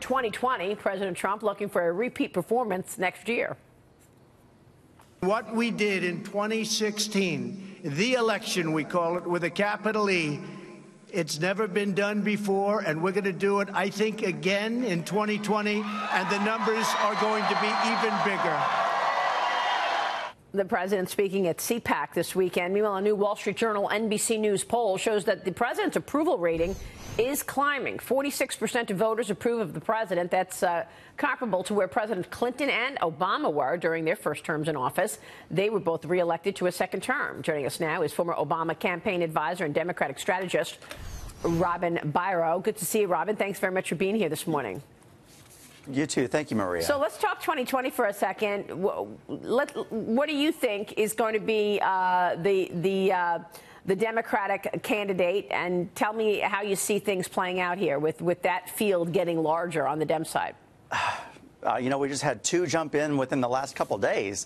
2020. President Trump looking for a repeat performance next year. What we did in 2016, the election, we call it, with a capital E, it's never been done before, and we're going to do it, I think, again in 2020, and the numbers are going to be even bigger. The president speaking at CPAC this weekend. Meanwhile, a new Wall Street Journal NBC News poll shows that the president's approval rating is climbing. 46% of voters approve of the president. That's comparable to where President Clinton and Obama were during their first terms in office. They were both reelected to a second term. Joining us now is former Obama campaign advisor and Democratic strategist Robin Biro. Good to see you, Robin. Thanks very much for being here this morning. You too. Thank you, Maria. So let's talk 2020 for a second. What do you think is going to be the Democratic candidate? And tell me how you see things playing out here with that field getting larger on the Dem side. We just had two jump in within the last couple of days,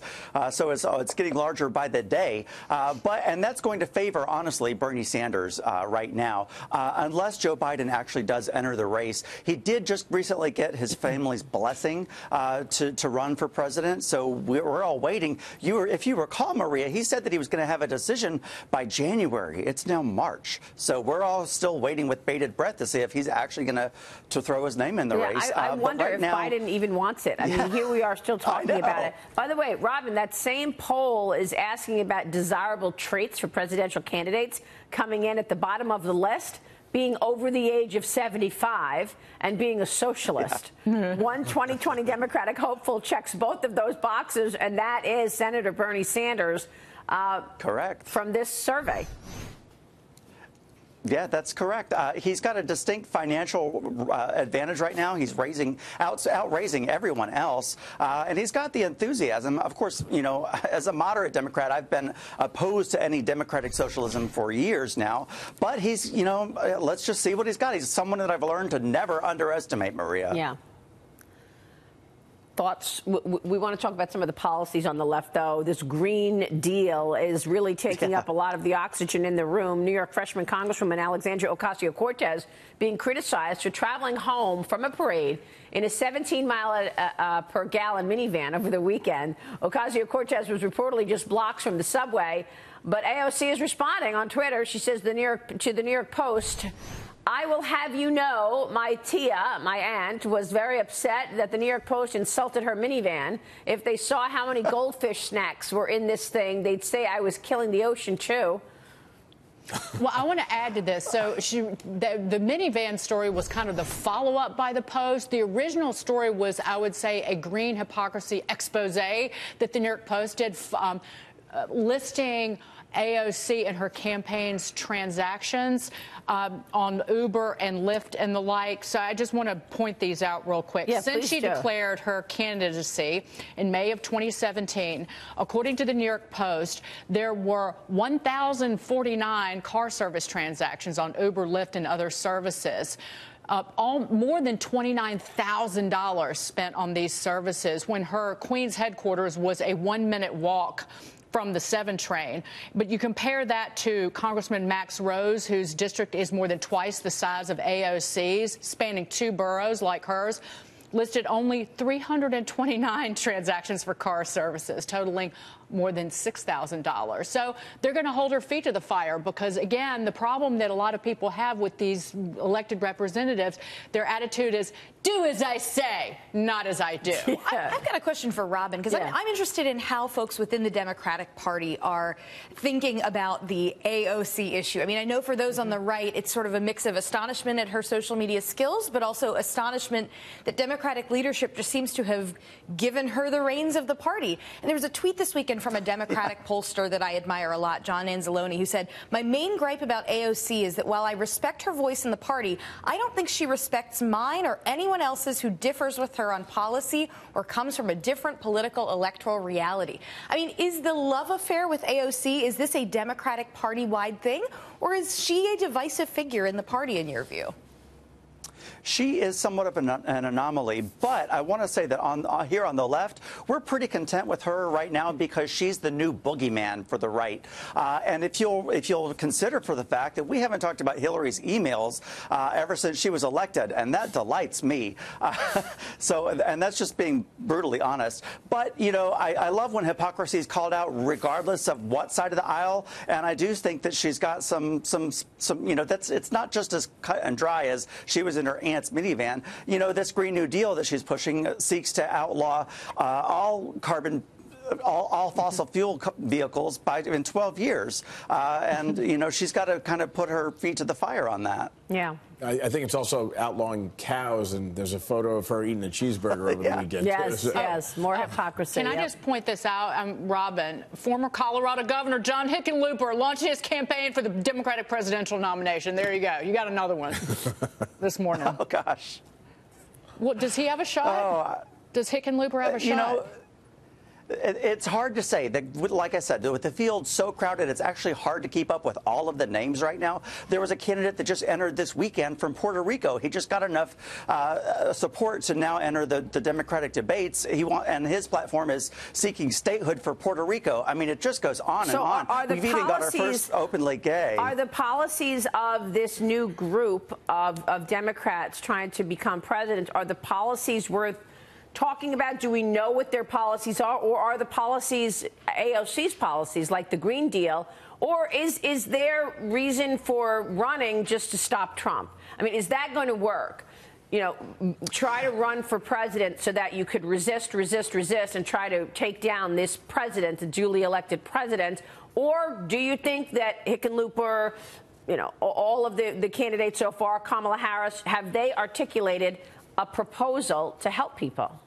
so it's getting larger by the day. And that's going to favor, honestly, Bernie Sanders right now, unless Joe Biden actually does enter the race. He did just recently get his family's blessing to run for president, so we're all waiting. If you recall, Maria, he said that he was going to have a decision by January. It's now March, so we're all still waiting with bated breath to see if he's actually going to throw his name in the race. I wonder if Biden even wants it. I mean, here we are still talking about it. By the way, Robin, that same poll is asking about desirable traits for presidential candidates, coming in at the bottom of the list, being over the age of 75 and being a socialist. Yeah. One 2020 Democratic hopeful checks both of those boxes, and that is Senator Bernie Sanders. Correct. From this survey. Yeah, that's correct. He's got a distinct financial advantage right now. He's outraising everyone else, and he's got the enthusiasm. Of course, as a moderate Democrat, I've been opposed to any democratic socialism for years now. But he's, let's just see what he's got. He's someone that I've learned to never underestimate, Maria. Yeah. Thoughts? We want to talk about some of the policies on the left, though. This Green Deal is really taking up a lot of the oxygen in the room. New York freshman Congresswoman Alexandria Ocasio-Cortez being criticized for traveling home from a parade in a 17-mile per gallon minivan over the weekend. Ocasio-Cortez was reportedly just blocks from the subway, but AOC is responding on Twitter. She says to the New York Post, "I will have you know, my Tia, my aunt, was very upset that the New York Post insulted her minivan. If they saw how many goldfish snacks were in this thing, they'd say I was killing the ocean, too." Well, I want to add to this. So the minivan story was kind of the follow-up by the Post. The original story was, I would say, a green hypocrisy expose that the New York Post did, listing AOC and her campaign's transactions on Uber and Lyft and the like. So I just want to point these out real quick. Yeah, Since she declared her candidacy in May of 2017, according to the New York Post, there were 1,049 car service transactions on Uber, Lyft, and other services. More than $29,000 spent on these services when her Queens headquarters was a 1-minute walk from the 7 train. But you compare that to Congressman Max Rose, whose district is more than twice the size of AOC's, spanning 2 boroughs like hers, listed only 329 transactions for car services, totaling more than $6,000. So they're going to hold her feet to the fire because, again, the problem that a lot of people have with these elected representatives, their attitude is, do as I say, not as I do. Yeah. I've got a question for Robin, because I'm interested in how folks within the Democratic Party are thinking about the AOC issue. I mean, I know for those on the right, it's sort of a mix of astonishment at her social media skills, but also astonishment that Democratic leadership just seems to have given her the reins of the party. And there was a tweet this weekend from a Democratic pollster that I admire a lot, John Anzalone, who said, "My main gripe about AOC is that while I respect her voice in the party, I don't think she respects mine or anyone else's who differs with her on policy or comes from a different political electoral reality." I mean, is the love affair with AOC, is this a Democratic Party-wide thing, or is she a divisive figure in the party, in your view? She is somewhat of an anomaly, but I want to say that here on the left, we're pretty content with her right now because she's the new boogeyman for the right. And if you'll consider for the fact that we haven't talked about Hillary's emails ever since she was elected, and that delights me. And that's just being brutally honest. But you know, I love when hypocrisy is called out, regardless of what side of the aisle. And I do think that she's got some you know, it's not just as cut and dry as she was in her aunt's minivan. You know, this Green New Deal that she's pushing seeks to outlaw all fossil fuel vehicles in 12 years. And, you know, she's got to kind of put her feet to the fire on that. Yeah. I think it's also outlawing cows, and there's a photo of her eating a cheeseburger over the weekend. Yes, too. yes, more hypocrisy. Can I just point this out, Robin? Former Colorado Governor John Hickenlooper launching his campaign for the Democratic presidential nomination. There you go. You got another one this morning. Oh, gosh. Well, does he have a shot? Does Hickenlooper have a shot? You know, it's hard to say. Like I said, with the field so crowded, it's actually hard to keep up with all of the names right now. There was a candidate that just entered this weekend from Puerto Rico. He just got enough support to now enter the Democratic debates. And his platform is seeking statehood for Puerto Rico. I mean, it just goes on and on. We've even got our first openly gay. Are the policies of this new group of Democrats trying to become president, are the policies worth talking about? Do we know what their policies are, or are the policies AOC's policies, like the Green Deal, or is there reason for running just to stop Trump? I mean, is that going to work? You know, try to run for president so that you could resist, and try to take down this president, the duly elected president, or do you think that Hickenlooper, you know, all of the candidates so far, Kamala Harris, have they articulated a proposal to help people?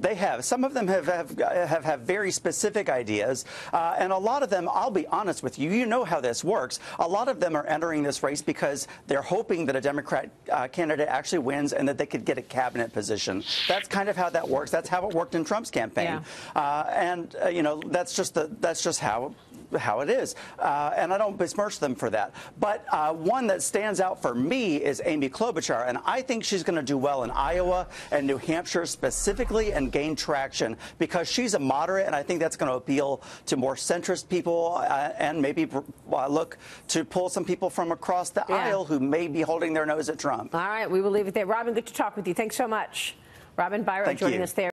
They have. Some of them have very specific ideas, and a lot of them, I'll be honest with you, you know how this works. A lot of them are entering this race because they're hoping that a Democrat candidate actually wins and that they could get a cabinet position. That's kind of how that works. That's how it worked in Trump's campaign. Yeah. You know, that's just how it is. And I don't besmirch them for that. But one that stands out for me is Amy Klobuchar, and I think she's going to do well in Iowa and New Hampshire specifically and gain traction because she's a moderate, and I think that's going to appeal to more centrist people and maybe look to pull some people from across the aisle who may be holding their nose at Trump. All right, we will leave it there. Robin, good to talk with you. Thanks so much. Robin Biro joining us there.